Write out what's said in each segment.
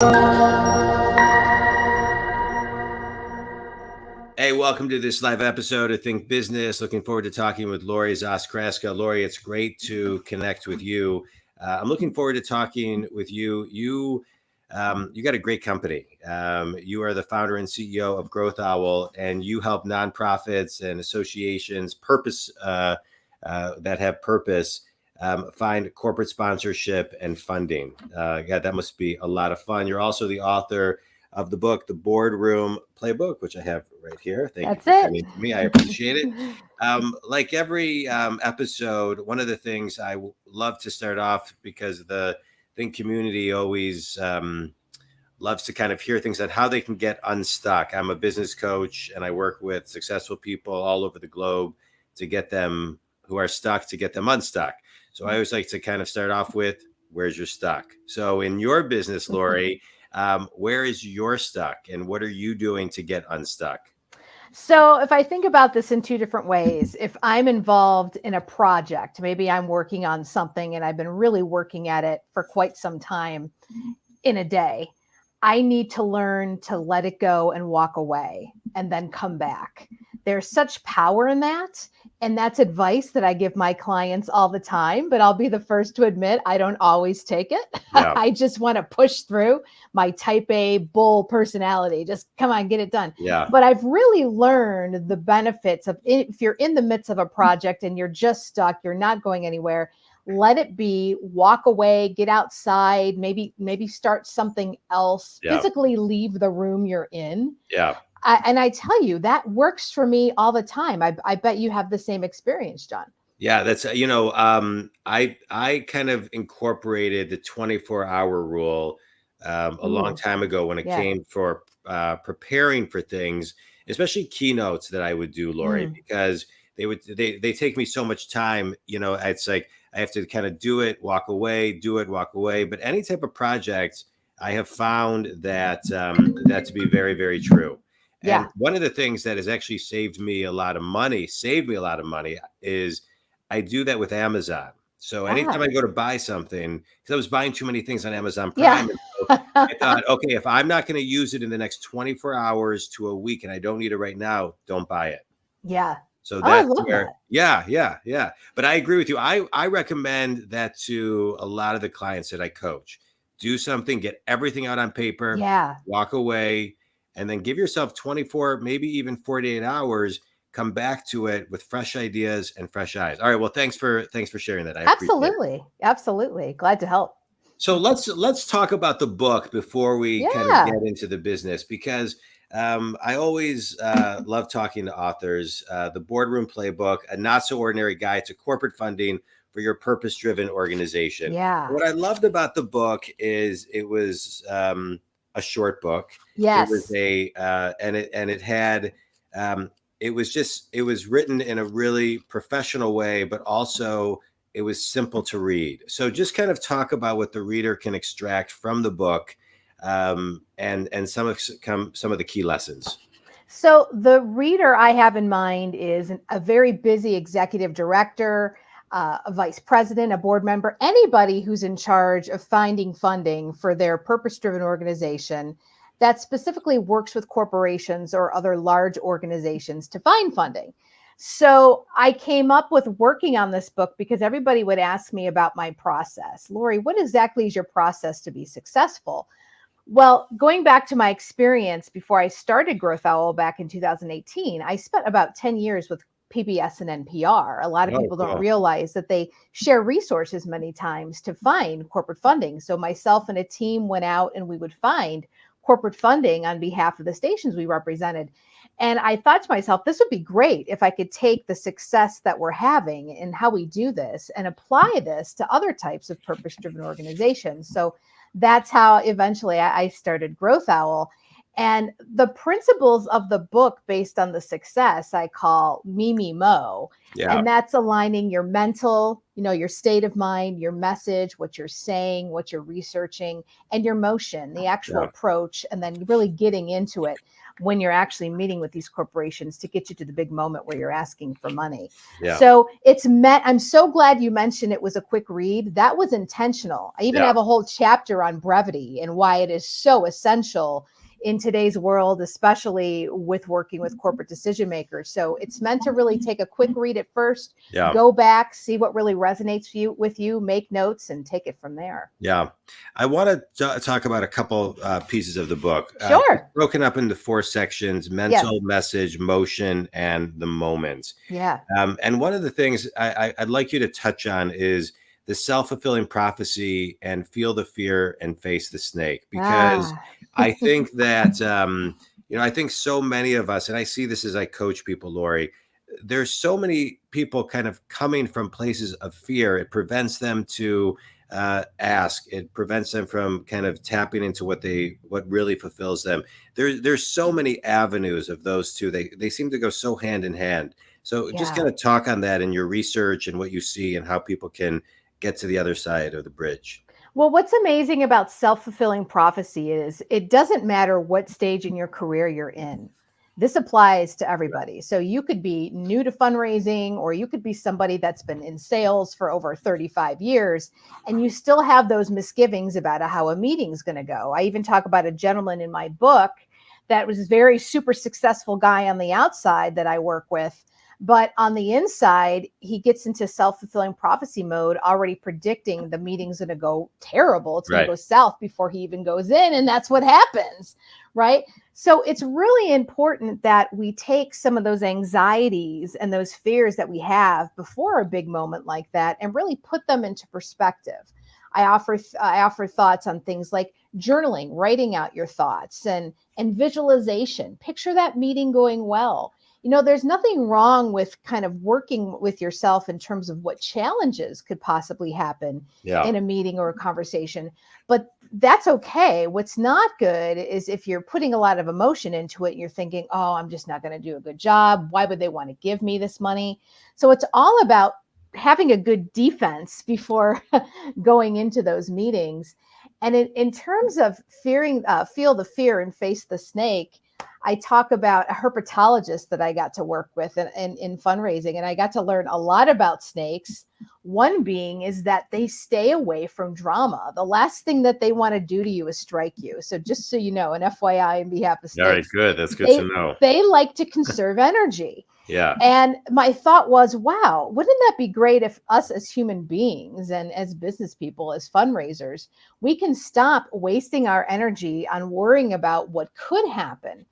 Hey, welcome to this live episode of Think Business. Looking forward to talking with Lori Zoss Kraska. Lori, it's great to connect with you. I'm looking forward to talking with you. You got a great company. You are the founder and CEO of Growth Owl, and you help nonprofits and associations that have purpose find corporate sponsorship and funding. Yeah, that must be a lot of fun. You're also the author of the book, The Boardroom Playbook, which I have right here. Thank you for coming to me. I appreciate it. Like every episode, one of the things I love to start off, because the Think community always loves to kind of hear things on how they can get unstuck. I'm a business coach, and I work with successful people all over the globe to get them who are stuck, to get them unstuck. So I always like to kind of start off with, where's your stuck? So in your business, Lori, where is your stuck, and what are you doing to get unstuck? So if I think about this in two different ways, if I'm involved in a project, maybe I'm working on something and I've been really working at it for quite some time in a day, I need to learn to let it go and walk away and then come back. There's such power in that. And that's advice that I give my clients all the time, but I'll be the first to admit I don't always take it. Yeah. I just want to push through my type A bull personality. Just come on, get it done. Yeah. But I've really learned the benefits of, if you're in the midst of a project and you're just stuck, you're not going anywhere, let it be, walk away, get outside, maybe start something else, physically leave the room you're in. Yeah. And I tell you, that works for me all the time. I bet you have the same experience, Jon. Yeah, that's, I kind of incorporated the 24-hour rule a long time ago when it came for preparing for things, especially keynotes that I would do, Lori, because they take me so much time. It's like I have to kind of do it, walk away. But any type of project, I have found that to be very, very true. And one of the things that has actually saved me a lot of money, is I do that with Amazon. So anytime I go to buy something, because I was buying too many things on Amazon Prime, so I thought, okay, if I'm not going to use it in the next 24 hours to a week and I don't need it right now, don't buy it. Yeah. So that's where, yeah. But I agree with you. I recommend that to a lot of the clients that I coach. Do something, get everything out on paper, walk away, and then give yourself 24, maybe even 48 hours, come back to it with fresh ideas and fresh eyes. All right. Well, thanks for sharing that. I appreciate it. Absolutely. Glad to help. So let's talk about the book before we kind of get into the business, because I always love talking to authors. The Boardroom Playbook, a not so ordinary guide to corporate funding for your purpose-driven organization. Yeah. What I loved about the book is it was a short book. Yes. It was it was written in a really professional way, but also it was simple to read. So just kind of talk about what the reader can extract from the book, and some of the key lessons. So the reader I have in mind is a very busy executive director, a vice president, a board member, anybody who's in charge of finding funding for their purpose-driven organization that specifically works with corporations or other large organizations to find funding. So I came up with working on this book because everybody would ask me about my process. Lori, what exactly is your process to be successful? Well, going back to my experience before I started Growth Owl back in 2018, I spent about 10 years with PBS and NPR. A lot of people don't realize that they share resources many times to find corporate funding. So myself and a team went out and we would find corporate funding on behalf of the stations we represented. And I thought to myself, this would be great if I could take the success that we're having and how we do this and apply this to other types of purpose-driven organizations. So that's how eventually I started Growth Owl. And the principles of the book based on the success I call me, me, mo. Yeah. And that's aligning your mental, your state of mind, your message, what you're saying, what you're researching, and your motion, the actual approach, and then really getting into it when you're actually meeting with these corporations to get you to the big moment where you're asking for money. Yeah. So I'm so glad you mentioned it was a quick read. That was intentional. I even have a whole chapter on brevity and why it is so essential in today's world, especially with working with corporate decision makers. So it's meant to really take a quick read at first, go back, see what really resonates with you, make notes, and take it from there. Yeah. I want to talk about a couple pieces of the book. Sure. Broken up into 4 sections: mental, message, motion, and the moment. Yeah. And one of the things I'd like you to touch on is the self-fulfilling prophecy and feel the fear and face the snake, because I think that, I think so many of us, and I see this as I coach people, Lori, there's so many people kind of coming from places of fear. It prevents them to ask. It prevents them from kind of tapping into what really fulfills them. There's so many avenues of those two. They seem to go so hand in hand. So just kind of talk on that in your research and what you see and how people can get to the other side of the bridge. Well, what's amazing about self-fulfilling prophecy is it doesn't matter what stage in your career you're in. This applies to everybody. So you could be new to fundraising, or you could be somebody that's been in sales for over 35 years, and you still have those misgivings about how a meeting's going to go. I even talk about a gentleman in my book that was a very super successful guy on the outside that I work with. But on the inside, he gets into self-fulfilling prophecy mode, already predicting the meeting's going to go terrible. It's going to go south before he even goes in. And that's what happens, right? So it's really important that we take some of those anxieties and those fears that we have before a big moment like that and really put them into perspective. I offer thoughts on things like journaling, writing out your thoughts, and visualization. Picture that meeting going well. There's nothing wrong with kind of working with yourself in terms of what challenges could possibly happen in a meeting or a conversation, but that's okay. What's not good is if you're putting a lot of emotion into it, you're thinking, oh, I'm just not going to do a good job. Why would they want to give me this money? So it's all about having a good defense before going into those meetings. And in terms of feel the fear and face the snake, I talk about a herpetologist that I got to work with in fundraising, and I got to learn a lot about snakes. One being is that they stay away from drama. The last thing that they want to do to you is strike you. So just so you know, an FYI on behalf of snakes. All right, good. That's good to know. They like to conserve energy. Yeah. And my thought was, wow, wouldn't that be great if us as human beings and as business people, as fundraisers, we can stop wasting our energy on worrying about what could happen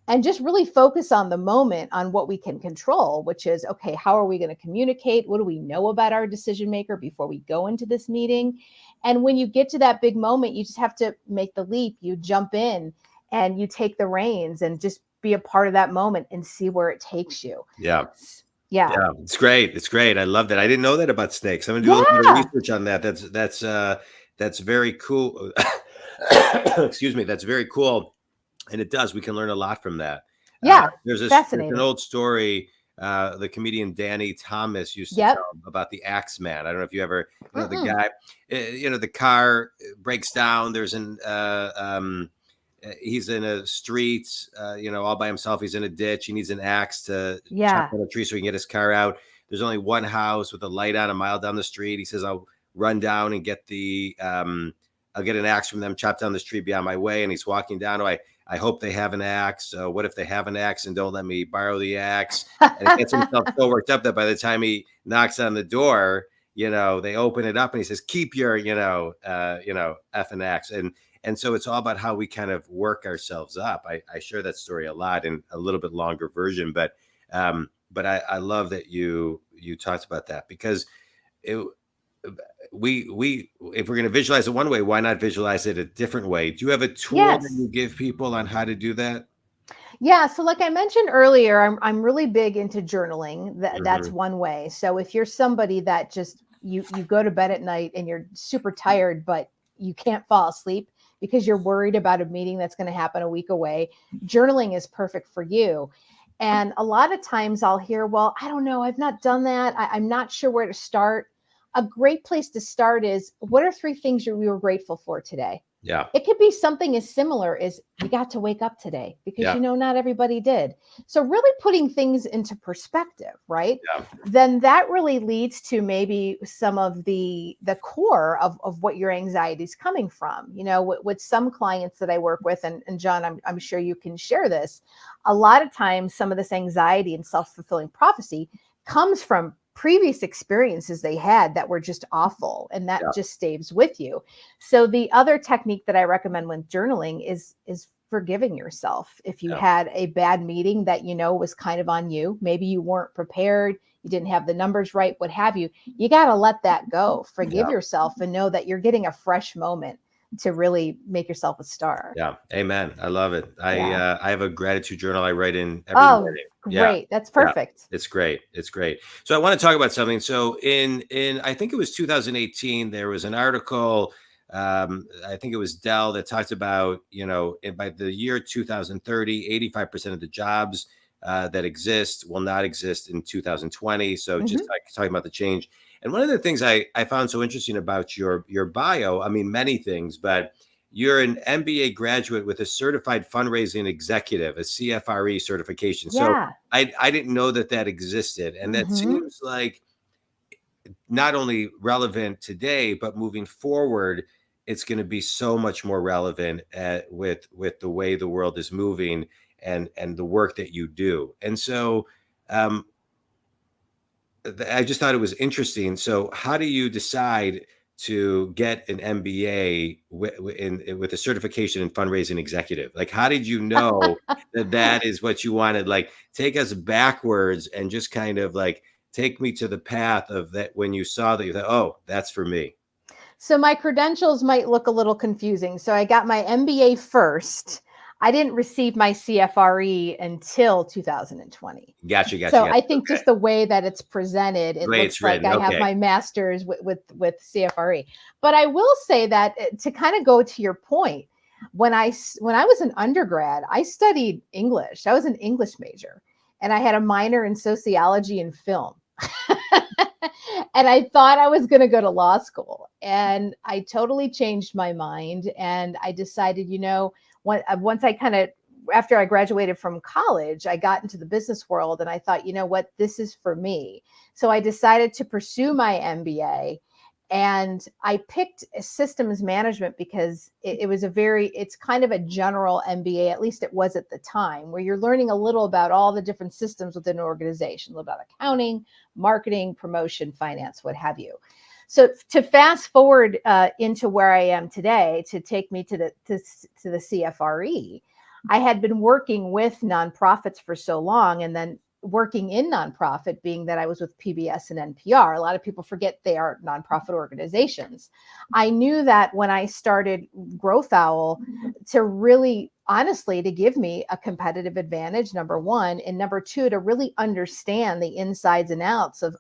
and just really focus on the moment, on what we can control, which is, okay, how are we going to communicate? What do we know about our decision maker before we go into this meeting? And when you get to that big moment, you just have to make the leap. You jump in and you take the reins and just be a part of that moment and see where it takes you. Yeah. Yeah. It's great. It's great. I love that. I didn't know that about snakes. I'm gonna do a little bit of research on that. That's very cool. Excuse me. That's very cool. And it does. We can learn a lot from that. Yeah. There's fascinating. an old story. The comedian Danny Thomas used to tell about the Axe Man. I don't know if you ever know the guy. The car breaks down. There's he's in a street, all by himself. He's in a ditch. He needs an axe to chop down a tree so he can get his car out. There's only one house with a light on a mile down the street. He says, I'll run down and get I'll get an axe from them, chop down this tree, be on my way. And he's walking down. I hope they have an axe. What if they have an axe and don't let me borrow the axe? And it gets himself so worked up that by the time he knocks on the door, they open it up and he says, keep your, effing axe. And so it's all about how we kind of work ourselves up. I share that story a lot in a little bit longer version, but I love that you talked about that, because if we're going to visualize it one way, why not visualize it a different way? Do you have a tool that you give people on how to do that? Yeah. So like I mentioned earlier, I'm really big into journaling. That's one way. So if you're somebody that just, you go to bed at night and you're super tired, but you can't fall asleep because you're worried about a meeting that's going to happen a week away, journaling is perfect for you. And a lot of times I'll hear, well, I don't know, I've not done that. I'm not sure where to start. A great place to start is, what are 3 things you were grateful for today? Yeah. It could be something as similar as, you got to wake up today, because not everybody did. So really putting things into perspective, right? Yeah. Then that really leads to maybe some of the core of what your anxiety is coming from. With some clients that I work with, and Jon, I'm sure you can share this, a lot of times some of this anxiety and self-fulfilling prophecy comes from previous experiences they had that were just awful, and that just stays with you. So the other technique that I recommend with journaling is forgiving yourself. If you had a bad meeting that was kind of on you, maybe you weren't prepared, you didn't have the numbers right, what have you, you got to let that go. Forgive yourself and know that you're getting a fresh moment to really make yourself a star. Yeah. Amen. I love it. I have a gratitude journal I write in every morning. Great. That's perfect. It's great. It's great. So I want to talk about something. So in I think it was 2018, there was an article, I think it was Dell, that talked about, by the year 2030, 85% of the jobs that exist will not exist in 2020. So just like talking about the change. And one of the things I found so interesting about your bio, I mean, many things, but you're an MBA graduate with a certified fundraising executive, a CFRE certification. So I didn't know that existed. And that seems like not only relevant today, but moving forward, it's going to be so much more relevant with the way the world is moving and the work that you do. And so I just thought it was interesting. So how do you decide to get an MBA with a certification in fundraising executive? Like, how did you know that is what you wanted? Like, take us backwards and just kind of like take me to the path of that when you saw that, you thought, oh, that's for me. So my credentials might look a little confusing. So I got my MBA first. I didn't receive my CFRE until 2020. Gotcha. So I think just the way that it's presented, it looks like I have my master's with CFRE. But I will say that, to kind of go to your point, when I was an undergrad, I studied English. I was an English major, and I had a minor in sociology and film. And I thought I was going to go to law school, and I totally changed my mind. And I decided, once I kind of, after I graduated from college, I got into the business world, and I thought, you know what, this is for me. So I decided to pursue my MBA, and I picked systems management because it's kind of a general MBA, at least it was at the time, where you're learning a little about all the different systems within an organization, a little about accounting, marketing, promotion, finance, what have you. So to fast forward into where I am today, to take me to the CFRE, I had been working with nonprofits for so long, and then working in nonprofit, being that I was with PBS and NPR. A lot of people forget they are nonprofit organizations. I knew that when I started Growth Owl, to really, honestly, to give me a competitive advantage, number one, and number two, to really understand the insides and outs of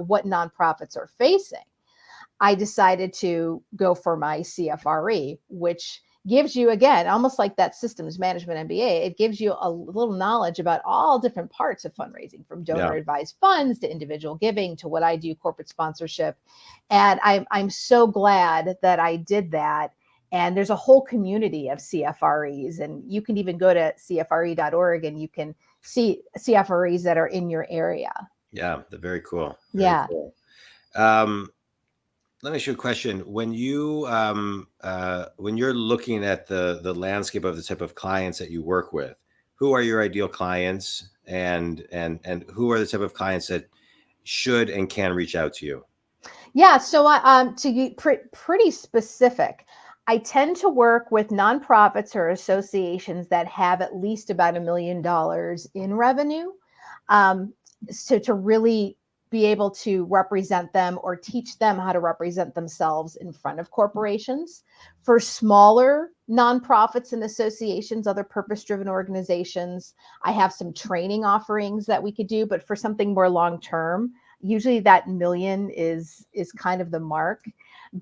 what nonprofits are facing, I decided to go for my CFRE, which gives you, again, almost like that systems management MBA, it gives you a little knowledge about all different parts of fundraising, from donor advised funds to individual giving to what I do, corporate sponsorship. And I'm so glad that I did that. And there's a whole community of CFREs, and you can even go to CFRE.org and you can see CFREs that are in your area. Yeah, very cool. Very cool. Let me ask you a question. When you when you're looking at the landscape of the type of clients that you work with, who are your ideal clients, and who are the type of clients that should and can reach out to you? Yeah, so to be pretty specific, I tend to work with nonprofits or associations that have at least about $1 million in revenue. So to really be able to represent them or teach them how to represent themselves in front of corporations. For smaller nonprofits and associations, other purpose-driven organizations, I have some training offerings that we could do, but for something more long-term, usually that $1 million is kind of the mark.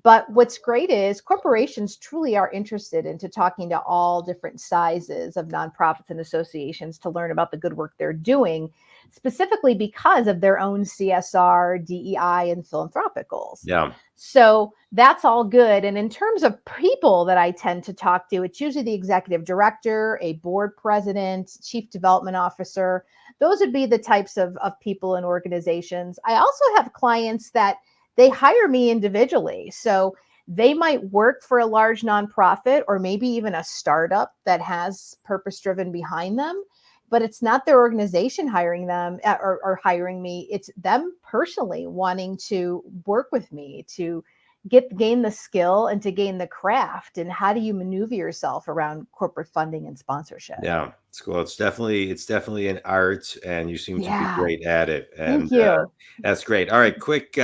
But what's great is corporations truly are interested into talking to all different sizes of nonprofits and associations to learn about the good work they're doing, specifically because of their own CSR, DEI, and philanthropic goals. Yeah. So that's all good. And in terms of people that I tend to talk to, it's usually the executive director, a board president, chief development officer. Those would be the types of people and organizations. I also have clients that they hire me individually. So they might work for a large nonprofit or maybe even a startup that has purpose driven behind them, but it's not their organization hiring them or hiring me. It's them personally wanting to work with me to gain the skill and to gain the craft. And how do you maneuver yourself around corporate funding and sponsorship? Yeah, it's cool. It's definitely an art, and you seem to be great at it. And Thank you. that's great. All right, quick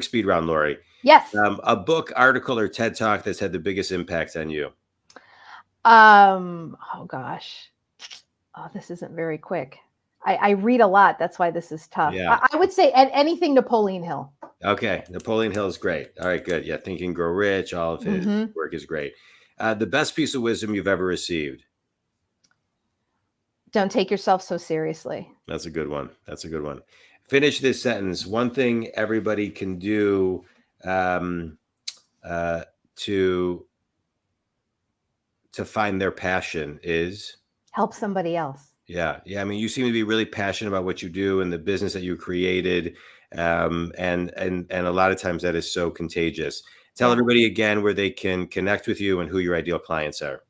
speed round, Lori. Yes. A book, article, or TED Talk that's had the biggest impact on you. Oh gosh. Oh, this isn't very quick. I read a lot. That's why this is tough. Yeah. I would say anything Napoleon Hill. Okay, Napoleon Hill is great. All right, good. Yeah, Think and Grow Rich. All of his work is great. The best piece of wisdom you've ever received. Don't take yourself so seriously. That's a good one. Finish this sentence. One thing everybody can do to find their passion is help somebody else. Yeah. I mean, you seem to be really passionate about what you do and the business that you created, and a lot of times that is so contagious. Tell everybody again where they can connect with you and who your ideal clients are.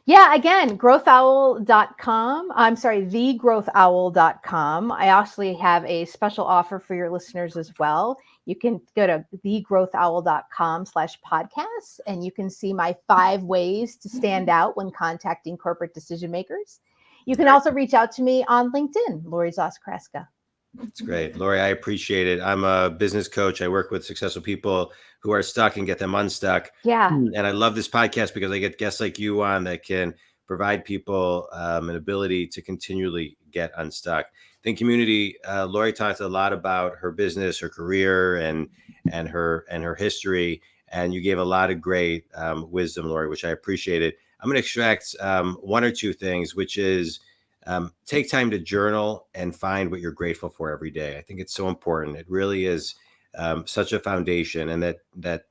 Yeah, again, growthowl.com. I'm sorry, thegrowthowl.com. I actually have a special offer for your listeners as well. You can go to thegrowthowl.com/podcasts, and you can see my 5 ways to stand out when contacting corporate decision makers. You can also reach out to me on LinkedIn, Lori Zoss Kraska. That's great. Lori, I appreciate it. I'm a business coach. I work with successful people who are stuck and get them unstuck. Yeah. And I love this podcast because I get guests like you on that can provide people an ability to continually get unstuck. In community, Lori talked a lot about her business, her career, and her history. And you gave a lot of great wisdom, Lori, which I appreciated. I'm going to extract 1 or 2 things, which is take time to journal and find what you're grateful for every day. I think it's so important. It really is such a foundation, and that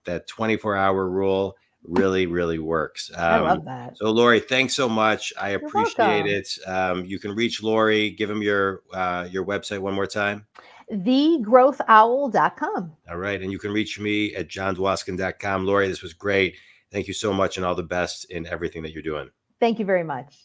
24-hour rule really, really works. I love that. So Lori, thanks so much. I appreciate it. You can reach Lori. Give him your website one more time. thegrowthowl.com. All right. And you can reach me at jondwoskin.com. Lori, this was great. Thank you so much, and all the best in everything that you're doing. Thank you very much.